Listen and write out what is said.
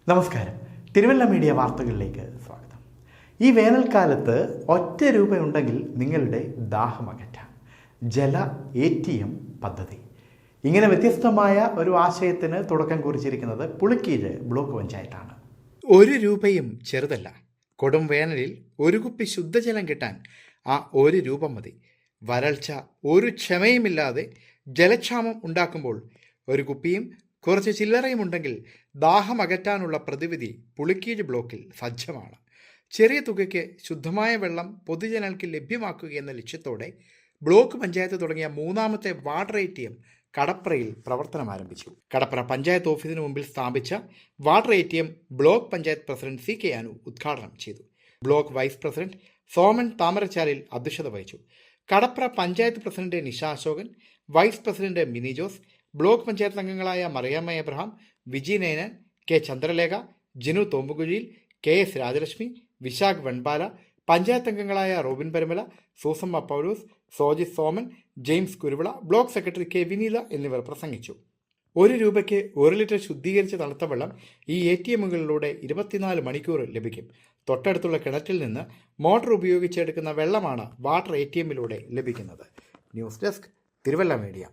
നമസ്കാരം. തിരുവല്ല മീഡിയ വാർത്തകളിലേക്ക് സ്വാഗതം. ഈ വേനൽക്കാലത്ത് ഒറ്റ രൂപയുണ്ടെങ്കിൽ നിങ്ങളുടെ ദാഹമകറ്റാം. ജല ATM പദ്ധതി. ഇങ്ങനെ വ്യത്യസ്തമായ ഒരു ആശയത്തിന് തുടക്കം കുറിച്ചിരിക്കുന്നത് പുളിക്കീഴ് ബ്ലോക്ക് പഞ്ചായത്താണ്. 1 രൂപയും ചെറുതല്ല. കൊടും വേനലിൽ ഒരു കുപ്പി ശുദ്ധജലം കിട്ടാൻ ആ 1 രൂപ മതി. വരൾച്ച ഒരു ക്ഷമയുമില്ലാതെ ജലക്ഷാമം ഉണ്ടാക്കുമ്പോൾ ഒരു കുപ്പിയും കുറച്ച് ചില്ലറയും ഉണ്ടെങ്കിൽ ദാഹം അകറ്റാനുള്ള പ്രതിവിധി പുളിക്കീഴ് ബ്ലോക്കിൽ സജ്ജമാണ്. ചെറിയ തുകയ്ക്ക് ശുദ്ധമായ വെള്ളം പൊതുജനങ്ങൾക്ക് ലഭ്യമാക്കുക എന്ന ലക്ഷ്യത്തോടെ ബ്ലോക്ക് പഞ്ചായത്ത് തുടങ്ങിയ 3ാമത്തെ വാട്ടർ ATM കടപ്രയിൽ പ്രവർത്തനം ആരംഭിച്ചു. കടപ്ര പഞ്ചായത്ത് ഓഫീസിന് മുമ്പിൽ സ്ഥാപിച്ച water ATM block panchayat president CK Anu ഉദ്ഘാടനം ചെയ്തു. Block vice president Soman Thamarachalil അധ്യക്ഷത വഹിച്ചു. Kadapra panchayat president Nisha Asokan, vice president Mini Jose, block panchayat അംഗങ്ങളായ മറിയാമ്മ എബ്രഹാം, വിജി നയനൻ, കെ ചന്ദ്രലേഖ, ജിനു തോമ്പുകുഴിയിൽ, KS രാജലക്ഷ്മി, വിശാഖ് വെൺപാല, പഞ്ചായത്ത് അംഗങ്ങളായ Robin Paramala, Susamma Paulose, Soji Soman, James Kuruvila, block secretary K Vineetha എന്നിവർ പ്രസംഗിച്ചു. 1 രൂപയ്ക്ക് 1 ലിറ്റർ ശുദ്ധീകരിച്ച തണുത്ത വെള്ളം ഈ ATMകളിലൂടെ 24 മണിക്കൂർ ലഭിക്കും. തൊട്ടടുത്തുള്ള കിണറ്റിൽ നിന്ന് മോട്ടോർ ഉപയോഗിച്ചെടുക്കുന്ന വെള്ളമാണ് വാട്ടർ ATMയിലൂടെ ലഭിക്കുന്നത്. News desk, Thiruvalla media.